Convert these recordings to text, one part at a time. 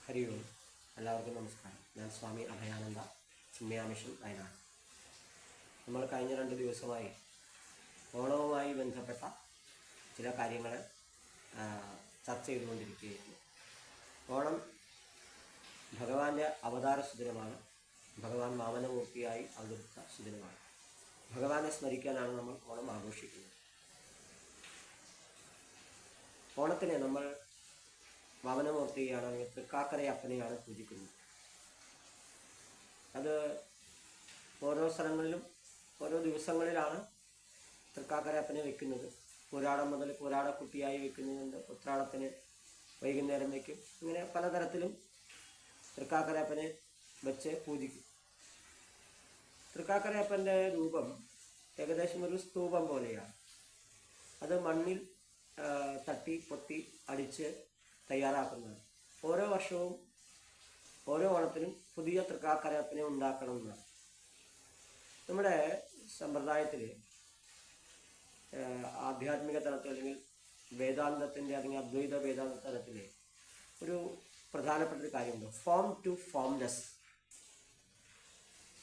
ഹരി ഓം. എല്ലാവർക്കും നമസ്കാരം. ഞാൻ സ്വാമി അഭയാനന്ദ, ചിന്മയ മിഷൻ വയനാട്. നമ്മൾ കഴിഞ്ഞ 2 ദിവസമായി ഓണവുമായി ബന്ധപ്പെട്ട ചില കാര്യങ്ങൾ ചർച്ച ചെയ്തുകൊണ്ടിരിക്കുകയായിരുന്നു. ഓണം ഭഗവാന്റെ അവതാര സുദിനമാണ്. ഭഗവാൻ വാമനമൂർത്തിയായി അവതരിച്ച സുദിനമാണ്. ഭഗവാനെ സ്മരിക്കാനാണ് നമ്മൾ ഓണം ആഘോഷിക്കുന്നത്. ഓണത്തിന് നമ്മൾ വാമനമൂർത്തിയാണ്, തൃക്കാക്കരയപ്പനെയാണ് പൂജിക്കുന്നത്. അത് ഓരോ സ്ഥലങ്ങളിലും ഓരോ ദിവസങ്ങളിലാണ് തൃക്കാക്കരയപ്പനെ വെക്കുന്നത്. പൂരാടം മുതൽ പൂരാടക്കുട്ടിയായി വെക്കുന്നതുണ്ട്, ഉത്രാടത്തിന് വൈകുന്നേരം വയ്ക്കും. ഇങ്ങനെ പലതരത്തിലും തൃക്കാക്കരയപ്പനെ വെച്ച് പൂജിക്കും. തൃക്കാക്കരയപ്പൻ്റെ രൂപം ഏകദേശം ഒരു സ്തൂപം പോലെയാണ്. അത് മണ്ണിൽ തട്ടി പൊത്തി അടിച്ച് തയ്യാറാക്കുന്നതാണ്. ഓരോ വർഷവും ഓരോ ഓണത്തിനും പുതിയ തൃക്കാക്കരയപ്പനെ ഉണ്ടാക്കണമെന്നാണ്. നമ്മുടെ സമ്പ്രദായത്തിൽ ആധ്യാത്മിക തലത്തിൽ അല്ലെങ്കിൽ വേദാന്തത്തിൻ്റെ അല്ലെങ്കിൽ അദ്വൈത വേദാന്ത തലത്തിൽ ഒരു പ്രധാനപ്പെട്ട ഒരു കാര്യമുണ്ട്: ഫോം ടു ഫോംലെസ്.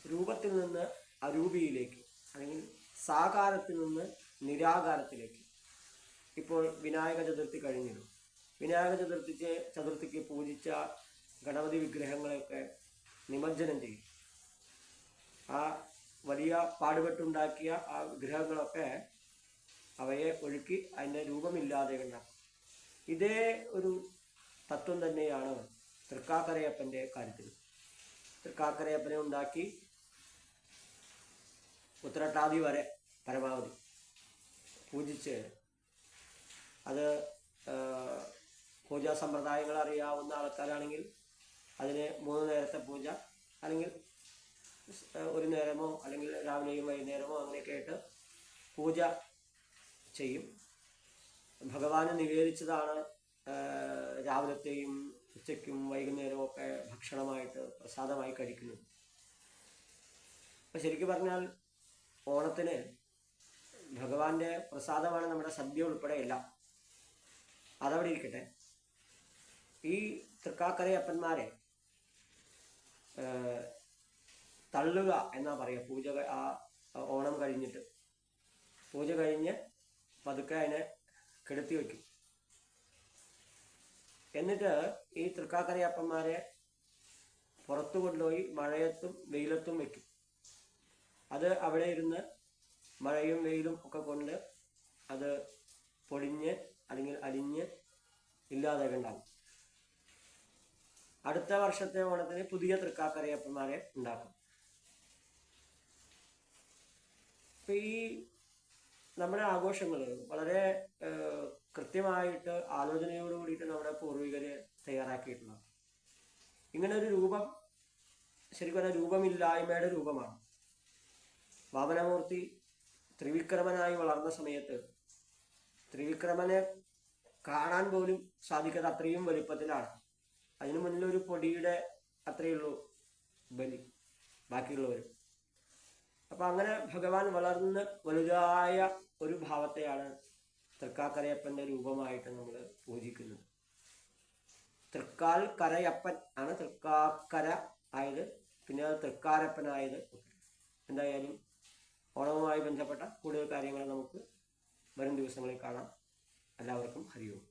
രൂപത്തിൽ നിന്ന് അരൂപിയിലേക്ക് അല്ലെങ്കിൽ സാകാരത്തിൽ നിന്ന് നിരാകാരത്തിലേക്ക്. ഇപ്പോൾ വിനായക ചതുർത്ഥി കഴിഞ്ഞിരുന്നു. വിനായക ചതുർത്ഥിക്ക് പൂജിച്ച ഗണപതി വിഗ്രഹങ്ങളെയൊക്കെ നിമജ്ജനം ചെയ്യും. ആ വലിയ പാടുപെട്ടുണ്ടാക്കിയ ആ വിഗ്രഹങ്ങളൊക്കെ അവയെ ഒഴുക്കി അതിൻ്റെ രൂപമില്ലാതെ ഉണ്ടാക്കും. ഇതേ ഒരു തത്വം തന്നെയാണ് തൃക്കാക്കരയപ്പൻ്റെ കാര്യത്തിൽ. തൃക്കാക്കരയപ്പനെ ഉണ്ടാക്കി ഉത്രട്ടാതി വരെ പരമാവധി പൂജിച്ച് അത് പൂജാ സമ്പ്രദായങ്ങൾ അറിയാവുന്ന ആൾക്കാരാണെങ്കിൽ അതിന് 3 നേരത്തെ പൂജ, അല്ലെങ്കിൽ ഒരു നേരമോ അല്ലെങ്കിൽ രാവിലെയും വൈകുന്നേരമോ അങ്ങനെയൊക്കെ ആയിട്ട് പൂജ ചെയ്യും. ഭഗവാന് നിവേദിച്ചതാണ് രാവിലത്തെയും ഉച്ചയ്ക്കും വൈകുന്നേരവും ഒക്കെ ഭക്ഷണമായിട്ട് പ്രസാദമായി കഴിക്കുന്നത്. അപ്പം ശരിക്കും പറഞ്ഞാൽ ഓണത്തിന് ഭഗവാന്റെ പ്രസാദമാണ് നമ്മുടെ സദ്യ ഉൾപ്പെടെ എല്ലാം. അതവിടെ ഇരിക്കട്ടെ. ഈ തൃക്കാക്കരയപ്പന്മാരെ തള്ളുക എന്നാ പറയുക. പൂജ ഓണം കഴിഞ്ഞിട്ട് പൂജ കഴിഞ്ഞ് പതുക്കെ അതിനെ കെടുത്തി വയ്ക്കും. എന്നിട്ട് ഈ തൃക്കാക്കരയപ്പന്മാരെ പുറത്തു കൊണ്ടുപോയി മഴയത്തും വെയിലത്തും വയ്ക്കും. അത് അവിടെ ഇരുന്ന് മഴയും വെയിലും ഒക്കെ കൊണ്ട് അത് പൊടിഞ്ഞ് അല്ലെങ്കിൽ അലിഞ്ഞ് ഇല്ലാതെ ഉണ്ടാകും. അടുത്ത വർഷത്തെ ഓണത്തിന് പുതിയ തൃക്കാക്കരയപ്പന്മാരെ ഉണ്ടാക്കും. ഇപ്പം ഈ നമ്മുടെ ആഘോഷങ്ങൾ വളരെ കൃത്യമായിട്ട് ആലോചനയോട് കൂടിയിട്ട് നമ്മുടെ പൂർവികർ തയ്യാറാക്കിയിട്ടുള്ളതാണ്. ഇങ്ങനെ ഒരു രൂപം ശരിക്കും പറഞ്ഞാൽ രൂപമില്ലായ്മയുടെ രൂപമാണ്. വാമനമൂർത്തി ത്രിവിക്രമനായി വളർന്ന സമയത്ത് ത്രിവിക്രമനെ കാണാൻ പോലും സാധിക്കാത്ത അത്രയും വലുപ്പത്തിലാണ്. അതിനു മുന്നിൽ ഒരു പൊടിയുടെ അത്രയേ ഉള്ളൂ ബലി ബാക്കിയുള്ളവർ. അപ്പം അങ്ങനെ ഭഗവാൻ വളർന്ന് വലുതായ ഒരു ഭാവത്തെയാണ് തൃക്കാക്കരയപ്പൻ്റെ രൂപമായിട്ട് നമ്മൾ പൂജിക്കുന്നത്. തൃക്കാൽ കരയപ്പൻ ആണ് തൃക്കാക്കര ആയത്, പിന്നെ അത് തൃക്കാരപ്പനായത്. എന്തായാലും ഓണവുമായി ബന്ധപ്പെട്ട കൂടുതൽ കാര്യങ്ങൾ നമുക്ക് വരും ദിവസങ്ങളിൽ കാണാം. എല്ലാവർക്കും ഹരി ഓം.